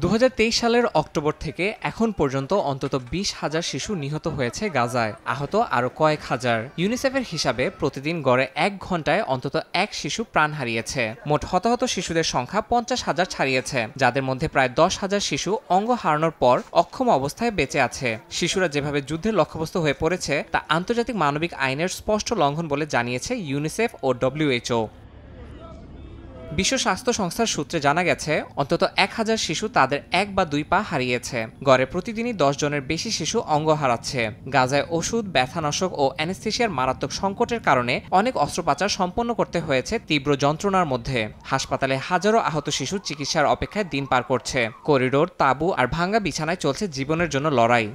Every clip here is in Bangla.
2023 সালের অক্টোবর থেকে এখন পর্যন্ত অন্তত 20,000 শিশু নিহত হয়েছে গাজায়, আহত আরও কয়েক হাজার। ইউনিসেফের হিসাবে প্রতিদিন গড়ে 1 ঘন্টায় অন্তত এক শিশু প্রাণ হারিয়েছে। মোট হতাহত শিশুদের সংখ্যা 50,000 ছাড়িয়েছে, যাদের মধ্যে প্রায় 10,000 শিশু অঙ্গ হারানোর পর অক্ষম অবস্থায় বেঁচে আছে। শিশুরা যেভাবে যুদ্ধের লক্ষ্যবস্তু হয়ে পড়েছে তা আন্তর্জাতিক মানবিক আইনের স্পষ্ট লঙ্ঘন বলে জানিয়েছে ইউনিসেফ ও ডব্লিউএইচও। বিশ্ব স্বাস্থ্য সংস্থার সূত্রে জানা গেছে অন্তত 1000 শিশু তাদের 1 বা 2 পা হারিয়েছে। গড়ে প্রতিদিনই 10 জনের বেশি শিশু অঙ্গ হারাচ্ছে। গাজায় ওষুধ, ব্যথানাশক ও অ্যানেস্থেশিয়ার মারাত্মক সংকটের কারণে অনেক অস্ত্রোপচার সম্পন্ন করতে হয়েছে তীব্র যন্ত্রণার মধ্যে। হাসপাতালে হাজারো আহত শিশু চিকিৎসার অপেক্ষায় দিন পার করছে। করিডোর, তাঁবু আর ভাঙা বিছানায় চলছে জীবনের জন্য লড়াই।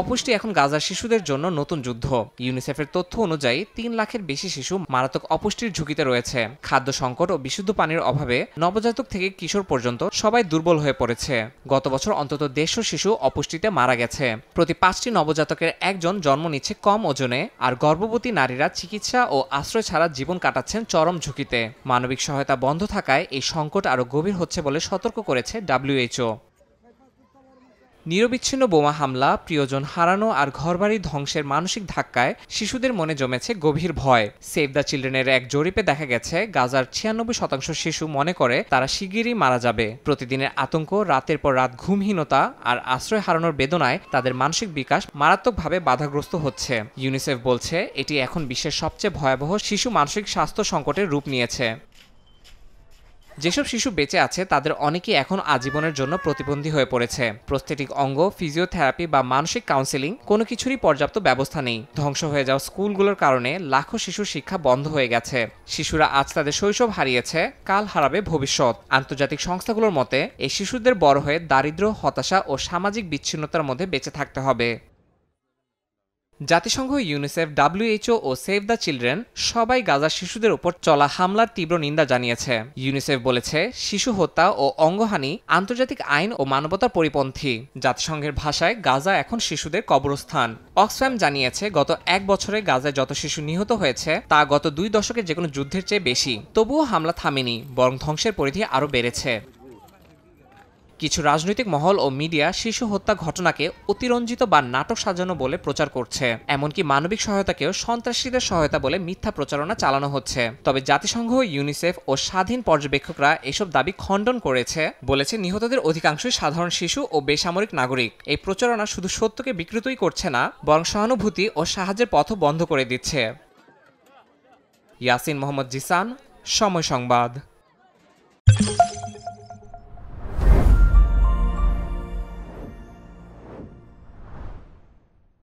অপুষ্টি এখন গাজার শিশুদের জন্য নতুন যুদ্ধ। ইউনিসেফের তথ্য অনুযায়ী 3 লাখের বেশি শিশু মারাত্মক অপুষ্টির ঝুঁকিতে রয়েছে। খাদ্য সংকট ও বিশুদ্ধ পানির অভাবে নবজাতক থেকে কিশোর পর্যন্ত সবাই দুর্বল হয়ে পড়েছে। গত বছর অন্তত 150 শিশু অপুষ্টিতে মারা গেছে। প্রতি 5টি নবজাতকের একজন জন্ম নিচ্ছে কম ওজনে, আর গর্ভবতী নারীরা চিকিৎসা ও আশ্রয় ছাড়া জীবন কাটাচ্ছেন চরম ঝুঁকিতে। মানবিক সহায়তা বন্ধ থাকায় এই সংকট আরও গভীর হচ্ছে বলে সতর্ক করেছে ডব্লিউএইচও। নিরবিচ্ছিন্ন বোমা হামলা, প্রিয়জন হারানো আর ঘরবাড়ি ধ্বংসের মানসিক ধাক্কায় শিশুদের মনে জমেছে গভীর ভয়। সেভ দ্য চিলড্রেনের এক জরিপে দেখা গেছে গাজার 96% শিশু মনে করে তারা শিগগিরই মারা যাবে। প্রতিদিনের আতঙ্ক, রাতের পর রাত ঘুমহীনতা আর আশ্রয় হারানোর বেদনায় তাদের মানসিক বিকাশ মারাত্মকভাবে বাধাগ্রস্ত হচ্ছে। ইউনিসেফ বলছে এটি এখন বিশ্বের সবচেয়ে ভয়াবহ শিশু মানসিক স্বাস্থ্য সংকটের রূপ নিয়েছে। যেসব শিশু বেঁচে আছে তাদের অনেকেই এখন আজীবনের জন্য প্রতিবন্ধী হয়ে পড়েছে। প্রস্থেটিক অঙ্গ, ফিজিওথেরাপি বা মানসিক কাউন্সেলিং কোনো কিছুরই পর্যাপ্ত ব্যবস্থা নেই। ধ্বংস হয়ে যাওয়া স্কুলগুলোর কারণে লাখো শিশুর শিক্ষা বন্ধ হয়ে গেছে। শিশুরা আজ তাদের শৈশব হারিয়েছে, কাল হারাবে ভবিষ্যৎ। আন্তর্জাতিক সংস্থাগুলোর মতে এই শিশুদের বড় হয়ে দারিদ্র্য, হতাশা ও সামাজিক বিচ্ছিন্নতার মধ্যে বেঁচে থাকতে হবে। জাতিসংঘ, ইউনিসেফ, ডব্লিউএইচও ও সেভ দ্য চিলড্রেন সবাই গাজার শিশুদের উপর চলা হামলার তীব্র নিন্দা জানিয়েছে। ইউনিসেফ বলেছে শিশু হত্যা ও অঙ্গহানি আন্তর্জাতিক আইন ও মানবতার পরিপন্থী। জাতিসংঘের ভাষায় গাজা এখন শিশুদের কবরস্থান। অক্সফ্যাম জানিয়েছে গত 1 বছরে গাজায় যত শিশু নিহত হয়েছে তা গত 2 দশকের যেকোনো যুদ্ধের চেয়ে বেশি। তবুও হামলা থামেনি, বরং ধ্বংসের পরিধি আরও বেড়েছে। কিছু রাজনৈতিক মহল ও মিডিয়া শিশু হত্যা ঘটনাকে অতিরঞ্জিত বা নাটক সাজানো বলে প্রচার করছে। এমনকি মানবিক সহায়তাকেও সন্ত্রাসীদের সহায়তা বলে মিথ্যা প্রচারণা চালানো হচ্ছে। তবে জাতিসংঘ, ইউনিসেফ ও স্বাধীন পর্যবেক্ষকরা এসব দাবি খণ্ডন করেছে, বলেছে নিহতদের অধিকাংশই সাধারণ শিশু ও বেসামরিক নাগরিক। এই প্রচারণা শুধু সত্যকে বিকৃতই করছে না, বরং সহানুভূতি ও সাহায্যের পথও বন্ধ করে দিচ্ছে। ইয়াসিন মোহাম্মদ জিসান, সময় সংবাদ।